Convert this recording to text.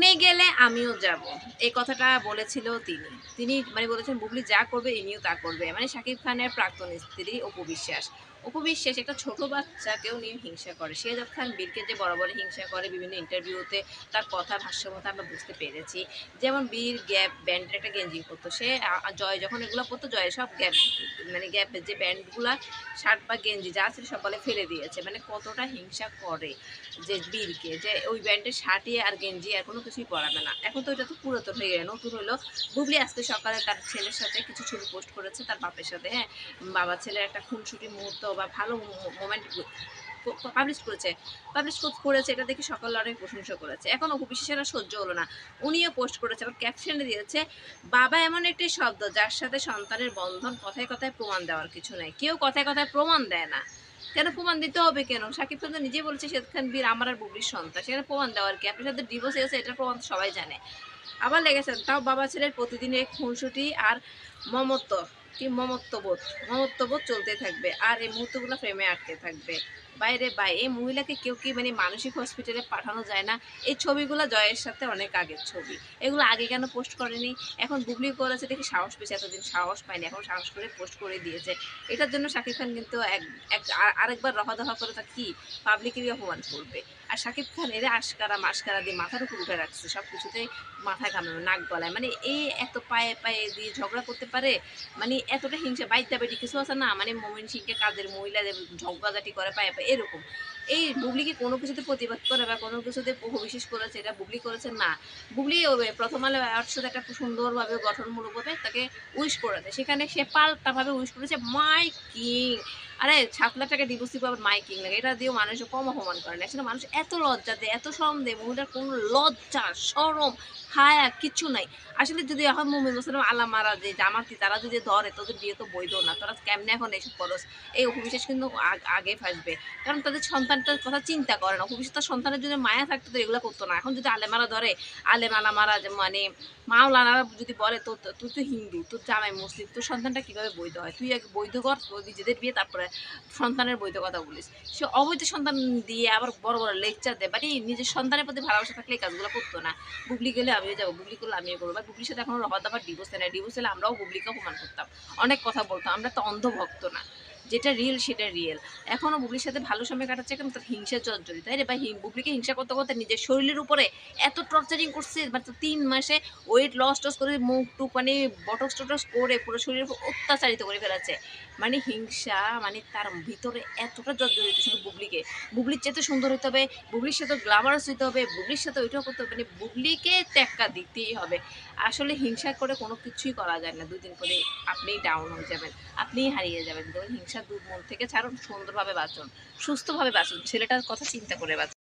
উনি গেলে আমিও যাব। এই কথাটা বলেছিল তিনি। তিনি মানে বলেছেন বুবলি যা করবে ইনিও তা করবে। মানে শাকিব খানের প্রাক্তন স্ত্রী অপু বিশ্বাস। অপু বিশ্বাস একটা ছোট বাচ্চাকেও নিয়ে হিংসা করে। শাহেদ খান বীরকে যে বরাবরই হিংসা করে বিভিন্ন ইন্টারভিউতে তার কথা ভাষ্যমতে আমরা বুঝতে পেরেছি। যেমন বীর গ্যাপ ব্যান্ডের একটা গেঞ্জি পরতো। সে জয় যখন এগুলো পরতো জয়ের সব গ্যাপ মানে গ্যাপের যে ব্যান্ডগুলা শার্ট বা গেঞ্জি যা ছিল সব বলে ফেলে দিয়েছে। মানে কতটা হিংসা করে যে বীরকে যে ওই ব্যান্ডের শার্টই আর গেঞ্জি আর কোনো কিছুই পরাবে না। এখন তো ওইটা তো পুরাতন হয়ে গেল, নতুন হলো। বুবলি আজকে সকালে তার ছেলের সাথে কিছু ছবি পোস্ট করেছে তার বাপের সাথে, হ্যাঁ, বাবা ছেলের একটা খুনসুটি মুহূর্ত বা ভালো মোমেন্ট পাবলিশ করেছে এটা দেখে সকালে অনেক প্রশংসা করেছে। এখন অপু বিশ্বাসের সহ্য হলো না, উনিও পোস্ট করেছে, আবার ক্যাপশনে দিয়েছে বাবা এমন একটি শব্দ যার সাথে সন্তানের বন্ধন, কথায় কথায় প্রমাণ দেওয়ার কিছু নাই। কেউ কথায় কথায় প্রমাণ দেয় না, কেন প্রমাণ দিতে হবে কেন? শাকিব খান তো নিজেই বলেছে শাহেদ খান বীর আমার আর বুবলির সন্তান, সেখানে প্রমাণ দেওয়ার কি? আপনার সাথে ডিভোর্স হয়েছে এটার প্রমাণ তো সবাই জানে। আবার লেগেছেন তাও বাবা ছেলের প্রতিদিনের খুনসুটি আর মমত্ব মমত্ববোধ চলতে থাকবে আর এই মুহূর্তগুলো ফ্রেমে আটকে থাকবে। বাইরে বাই এই মহিলাকে কেউ কি মানে মানসিক হসপিটালে পাঠানো যায় না? এই ছবিগুলো জয়ের সাথে অনেক আগের ছবি, এগুলো আগে কেন পোস্ট করেনি? এখন বুবলি করেছে দেখে সাহস পেয়েছে, এতদিন সাহস পায়নি, এখন সাহস করে পোস্ট করে দিয়েছে। এটার জন্য শাকিব খান কিন্তু আরেকবার রহা দফা করে তা কি পাবলিকেরই অপমান করবে। আর শাকিব খান এর আশকারা মাস্কারা দিয়ে মাথার উপর উঠে রাখছে, সব কিছুতেই মাথায় কামড়াবে, নাক গলায়, মানে এই এত পায়ে পায়ে দিয়ে ঝগড়া করতে পারে, মানে এতটা হিংসা বাইতে বেটি কিছু আছে না, মানে মমিন সিংকে কাজের মহিলাদের ঝগড়াঝাটি করে পায়ে পায়ে এরকম। এই বুবলিকে কোনো কিছুতে প্রতিবাদ করে বা কোনো কিছুতে বিশেষ করেছে এটা বুবলি করেছে না। বুবলি প্রথম আলো অ্যাওয়ার্ডস সাথে একটা খুব সুন্দরভাবে গঠনমূলকভাবে তাকে উইশ করেছে, সেখানে সে পাল্টাভাবে উইশ করেছে মাই কিং। আরে 7 লাখ টাকা ডিভোর্স দিব আবার মাই কিং লাগে, এটা দিয়েও মানুষ কম অপমান করে না। আসলে মানুষ এত লজ্জা দেয়, এত শরম দেয়, মহিলার কোনো লজ্জা শরম হায়া কিচ্ছু নাই। আসলে যদি এখন মুমিন মুসলিম আল্লাহ মারা যে জামাতি তারা যদি ধরে তোদের বিয়ে তো বৈধ না, তোরা কেমনে এখন এইসব করস? এই অপবিশ্বাস কিন্তু আগে ফাঁসবে, কারণ তাদের সন্তানটার কথা চিন্তা করে না। অপবিশ্বাস তার সন্তানের যদি মায়া থাকতো তো এগুলো করতো না। এখন যদি আলেমারা ধরে, আলেম আলামারা মানে মাওলানারা যদি বলে তো তুই তো হিন্দু, তোর জামাই মুসলিম, তোর সন্তানটা কীভাবে বৈধ হয়? তুই আগে বৈধ কর নিজেদের বিয়ে, তারপরে সন্তানের বৈধ কথা বলিস। সে অবৈধ সন্তান দিয়ে আবার বড় বড় লেকচার দেয়, মানে নিজের সন্তানের প্রতি ভালোবাসা থাকলে এই কাজগুলো করতো না। বুবলি গেলে আমিও যাবো, বুবলি করলে আমিও করবো, বা বুবলির সাথে এখনো রফা দফা ডিভোর্স নেই, ডিভোর্স হলে আমরাও বুবলিকে অপমান করতাম, অনেক কথা বলতাম। আমরা তো অন্ধভক্ত না, যেটা রিয়েল সেটা রিয়েল। এখনও বুবলির সাথে ভালো সময় কাটাচ্ছে কেন? তার হিংসা জর্জরিত, তাই রে ভাই। বুবলিকে হিংসা করতে করতে নিজের শরীরের উপরে এত টর্চারিং করছে, মাত্র 3 মাসে ওয়েট লস টস করে মুখ টুক মানে বটক্স টটক্স করে পুরো শরীরের উপর অত্যাচারিত করে ফেলেছে। মানে হিংসা মানে তার ভিতরে এতটা জর্জরিত শুধু বুবলিকে, বুবলির চেয়ে সুন্দর হতে হবে, বুবলির সাথে গ্ল্যামারাস হতে হবে, বুবলির সাথে ওইটাও করতে হবে, মানে বুবলিকে টেক্কা দিতেই হবে। আসলে হিংসা করে কোনো কিছুই করা যায় না, 2 দিন পরে আপনিই ডাউন হয়ে যাবেন, আপনিই হারিয়ে যাবেন। দেখুন হিংসা দূর মন থেকে ছাড়ুন, সুন্দরভাবে বাঁচুন, সুস্থভাবে বাঁচুন, ছেলেটার কথা চিন্তা করে বাঁচুন।